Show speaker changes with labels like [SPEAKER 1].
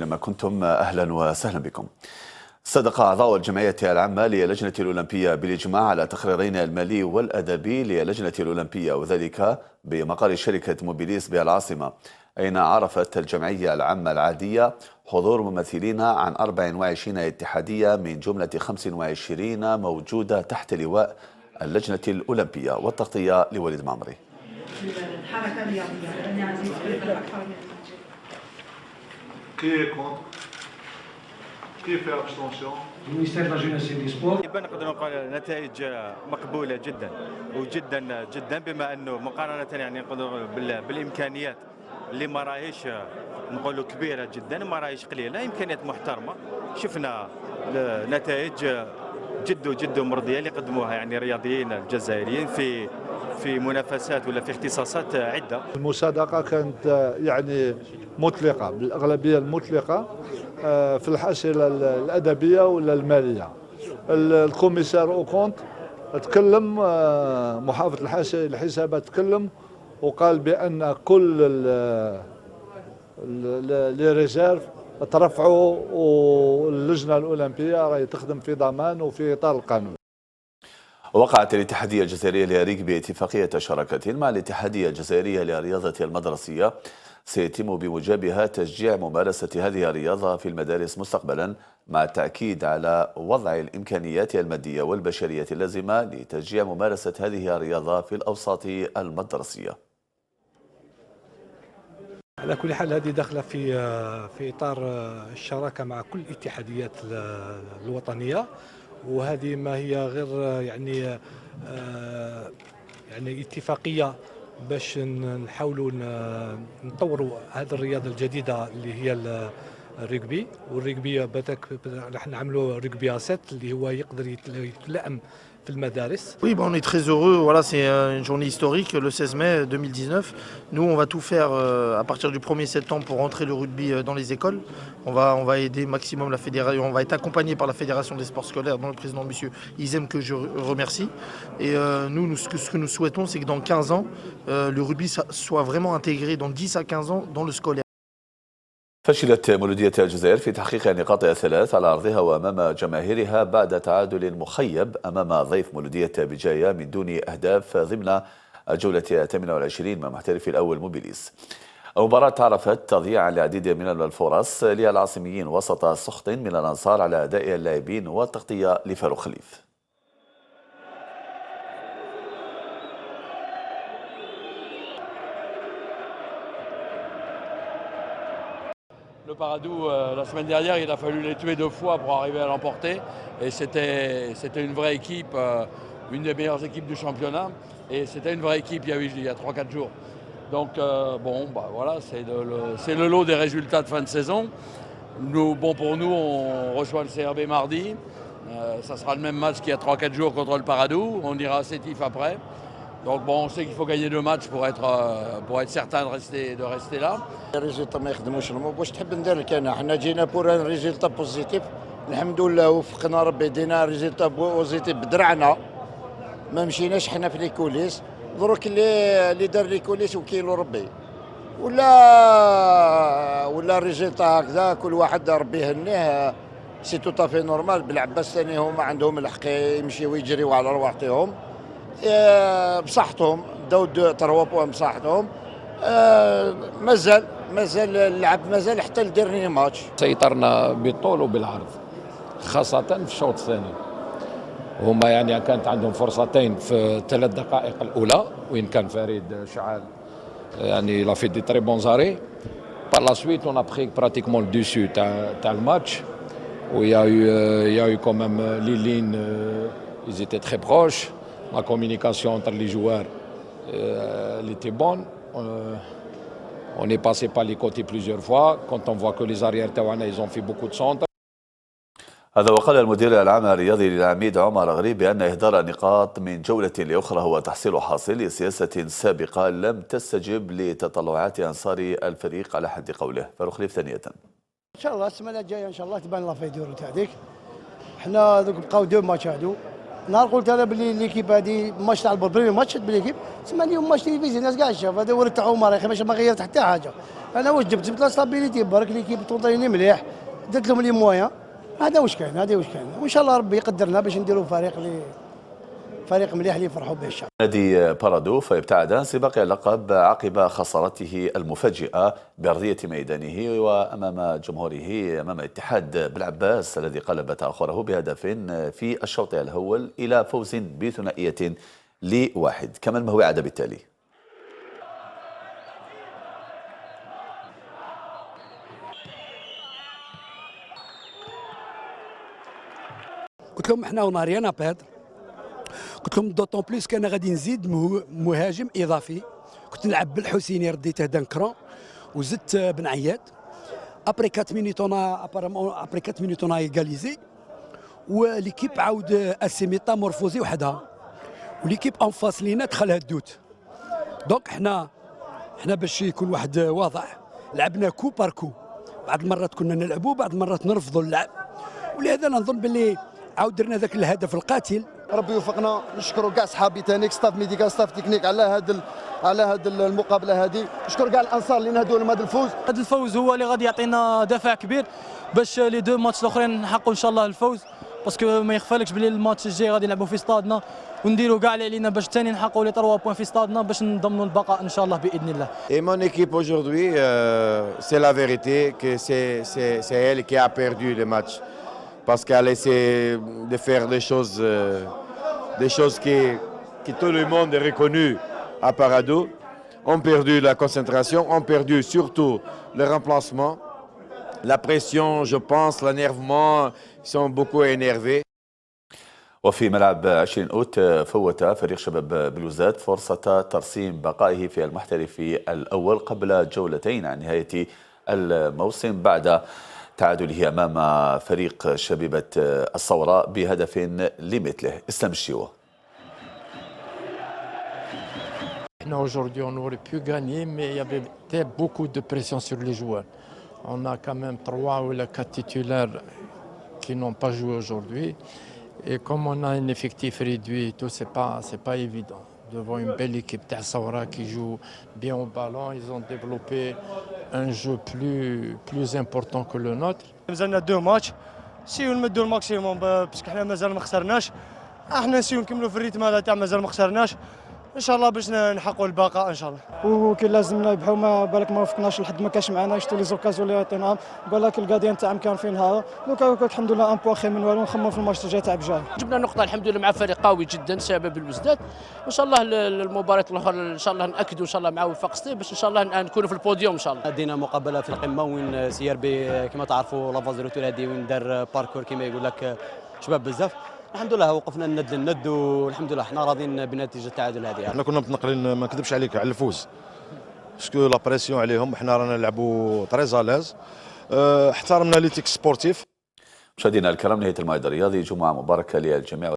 [SPEAKER 1] أينما كنتم أهلا وسهلا بكم. صدق أعضاء الجمعية العامة للجنة الأولمبية بالإجماع على تقريرين المالي والأدبي للجنة الأولمبية، وذلك بمقر شركة موبيليس بالعاصمة، أين عرفت الجمعية العامة العادية حضور ممثلين عن 24 اتحادية من جملة 25 موجودة تحت لواء اللجنة الأولمبية. والتغطية لوليد معمري.
[SPEAKER 2] الحركة الرياضية
[SPEAKER 3] كيف ابستونسيون؟
[SPEAKER 4] المينستير دو لا جونيس اي دي سبور.
[SPEAKER 5] نقدر نقول نتائج مقبوله جدا وجدا جدا، بما انه مقارنه يعني نقدر بالامكانيات اللي ما راهيش نقولوا كبيره جدا، ما راهيش قليله، امكانيات محترمه. شفنا نتائج جد مرضيه اللي قدموها يعني الرياضيين الجزائريين في منافسات ولا في اختصاصات عده.
[SPEAKER 3] المصادقه كانت يعني مطلقه بالاغلبيه المطلقه في الحصيله الادبيه ولا الماليه. الكوميسار او كونت تكلم، محافظ الحسابات تكلم وقال بان كل لي ريزيرف ترفعوا، واللجنه الاولمبيه راهي تخدم في ضمان وفي اطار القانون.
[SPEAKER 1] وقعت الاتحادية الجزائرية للريغبي اتفاقية شراكة مع الاتحادية الجزائرية للرياضة المدرسية سيتم بموجبها تشجيع ممارسة هذه الرياضة في المدارس مستقبلا، مع التأكيد على وضع الإمكانيات المادية والبشرية اللازمة لتشجيع ممارسة هذه الرياضة في الأوساط المدرسية.
[SPEAKER 6] على كل حال هذه داخله في اطار الشراكه مع كل الاتحاديات الوطنيه، وهذه ما هي غير يعني اتفاقيه باش نحاولوا نطوروا هذه الرياضه الجديده اللي هي الريغبي. والريغبي راح نعملوا ريغبي اسيت اللي هو يقدر يتلائم في المدارس.
[SPEAKER 7] Oui, on est très heureux. Voilà, c'est une journée historique, le 16 mai 2019. Nous, on va tout faire à partir du 1er septembre pour rentrer le rugby dans les écoles. On va aider maximum la fédération. On va être accompagné par la Fédération des sports scolaires, dont le président Monsieur Izem, que je remercie. Et ce que nous souhaitons, c'est que dans 15 ans, le rugby soit vraiment intégré dans 10 à 15 ans dans le scolaire.
[SPEAKER 1] فشلت مولودية الجزائر في تحقيق نقاطها الثلاث على أرضها وأمام جماهيرها بعد تعادل مخيب أمام ضيف مولودية بجاية من دون أهداف ضمن الجولة 28 مع محترف الأول موبيليس. المباراة عرفت تضييع العديد من الفرص للعاصميين وسط سخط من الأنصار على أداء اللاعبين، والتغطية لفاروق خليف.
[SPEAKER 8] Le Paradou, la semaine dernière, il a fallu les tuer 2 fois pour arriver à l'emporter. Et c'était une vraie équipe, une des meilleures équipes du championnat. Et c'était une vraie équipe il y a 3-4 jours. Donc voilà, c'est le lot des résultats de fin de saison. Pour nous, on reçoit le CRB mardi. Ça sera le même match qu'il y a 3-4 jours contre le Paradou. On ira à Sétif après. Donc on sait qu'il faut gagner 2 matchs pour être certain de rester là.
[SPEAKER 9] الريزلتا ما يخدموش المهم واش تحب ندير لك انا، حنا جينا بور ان ريزلتا بوزيتيف، الحمد لله وفقنا ربي، دينا ريزلتا بوزيتيف بدرعنا، ما مشيناش حنا في لي كوليس. دروك اللي دار لي كوليس وكيلو ربي، ولا الريزلتا هكذا كل واحد ربي يهنيه، سي تو طافي نورمال. بالعباس ثاني هما عندهم الحق يمشيو ويجريو على رواحتهم بصحتهم، داو 3 بوان بصحتهم. مازال اللعب مازال حتى لديرني ماتش.
[SPEAKER 10] سيطرنا بالطول وبالعرض خاصة في الشوط الثاني. هما يعني كانت عندهم فرصتين في 3 دقائق الأولى وين كان فريد شعال يعني لا في دي تري بون زاري. Par la suite, on a pris pratiquement le dessus تاع الماتش. où il y a eu quand même les lignes, ils étaient très proches. La communication entre les joueurs elle était bonne. On est passé par les côtés plusieurs fois. Quand on voit que les arrières taouana, ils ont fait beaucoup de centres.
[SPEAKER 1] هذا وقال المدير العام الرياضي للعميد عمر غريب بأن إهدار النقاط من جولة لأخرى هو تحصيل حاصل لسياسة سابقة لم تستجب لتطلعات أنصار الفريق على حد قوله. فاروق خليف ثانية.
[SPEAKER 11] إن شاء الله السمانة الجاية إن شاء الله تبان لا فيديو تاع ديك. حنا دوك بقاو 2 ماتش هادو نهار قلت انا باللي ليكيب هذه ماتش تاع البريمي ماتش بالليكيب تسمى اليوم ماتش تلفزيون الناس كاع شاف هذا ورد تاع عمر يا اخي ما غيرت حتى حاجه. انا واش جبت لا ستابيليتي برك ليكيب تونطيني مليح درت لهم لي مويان. هذا واش كاين وان شاء الله ربي يقدرنا باش نديروا فريق مليح اللي يفرحوا به الشعب.
[SPEAKER 1] نادي بارادو فابتعد عن سباق اللقب عقب خسارته المفاجئة بأرضية ميدانه وأمام جمهوره أمام اتحاد بالعباس الذي قلب تأخره بهدف في الشوط الأول إلى فوز بثنائية ل1. كما المهوي عاد بالتالي.
[SPEAKER 12] قلت لهم احنا وناريانا بادر، قلت لهم دوطون بليس كان غادي نزيد مهاجم اضافي. كنت نلعب بالحسيني رديته دانكرون وزدت بن عياد. ابري 4 مينيت ابري 4 مينيت اون ايغاليزي وليكيب عاود اسي ميتامورفوزي وحدها وليكيب اون فاس لينا دخلها الدوت. دونك حنا باش يكون واحد واضح لعبنا كو باركو، بعض المرات كنا نلعبوا بعض المرات نرفضوا اللعب، ولهذا نظن باللي عاود درنا ذاك الهدف القاتل.
[SPEAKER 13] ربي يوفقنا. نشكروا كاع صحابي تانيك ستاف ميديكال ستاف تكنيك على هذه المقابله هذه. نشكر كاع الانصار اللي نهدوا لهم هذا الفوز.
[SPEAKER 14] هذا الفوز هو اللي غادي يعطينا دافع كبير باش لي دو ماتش الاخرين نحققوا ان شاء الله الفوز، باسكو ما يخفالكش بلي الماتش الجاي غادي نلعبوا في ستادنا ونديروا كاع اللي علينا باش ثاني نحققوا لي 3 بوين في ستادنا باش نضمنوا البقاء ان شاء الله باذن الله.
[SPEAKER 15] Et mon équipe aujourd'hui, c'est la vérité que c'est elle qui a perdu le match parce qu'elle essaie de faire des choses que tout le monde est reconnu à Paradou. On perdu la concentration, on perdu surtout le remplacement, la pression, je pense, l'énervement, ils sont beaucoup énervés.
[SPEAKER 1] وفي ملعب 20 أوت فوت فريق شباب بلوزات فرصة ترسيم بقائه في المحترف الأول قبل جولتين عن نهاية الموسم بعد تعادله أمام فريق شبيبة الصورة بهدف لمثله. اسلام الشيوة.
[SPEAKER 16] Aujourd'hui, on aurait pu gagner, mais il y avait beaucoup de pression sur les joueurs. On a quand même 3 ou 4 titulaires qui n'ont pas joué aujourd'hui. Et comme on a un effectif réduit, tout c'est pas évident. Devant une belle équipe Saoura qui joue bien au ballon, ils ont développé un jeu plus important que le nôtre.
[SPEAKER 17] مازالنا 2 ماتش نسيو نمدوا الماكسيموم باسكو حنا مازال ما خسرناش. احنا نسيو نكملوا في الريتم هذا تاع مازال ما خسرناش ان شاء الله باش نحققوا البقاء ان شاء الله.
[SPEAKER 18] وكي لازم نربحوا ما بالك ما وفقناش لحد ما كاش معنا شتو لي زوكازيون اللي عطيناهم بالك الكاديان تاعهم كان فين هذا دوكا الحمد لله ان بوان خير من والو نخمموا في الماتش الجاي تاع بجاي.
[SPEAKER 19] جبنا نقطه الحمد لله مع فريق قوي جدا شباب الوزداد وان شاء الله المباراه الاخرى ان شاء الله ناكدوا ان شاء الله مع وفاق سطيف باش ان شاء الله نكونوا في البوديوم ان شاء الله.
[SPEAKER 20] دينا مقابله في القمه وين سي ار بي كما تعرفوا لافاز روتور هذه وين دار باركور كما يقول لك شباب بزاف. الحمد لله وقفنا الند للند والحمد لله احنا راضيين بنتيجه التعادل هذه.
[SPEAKER 21] احنا كنا متنقلين ما نكذبش عليك على الفوز باسكو لا بريسيون عليهم احنا رانا نلعبوا تري زالاز. احترمنا ليتيك سبورتيف.
[SPEAKER 1] مشاهدينا الكرام نهايه الموعد الرياضي جمعه مباركه للجميع.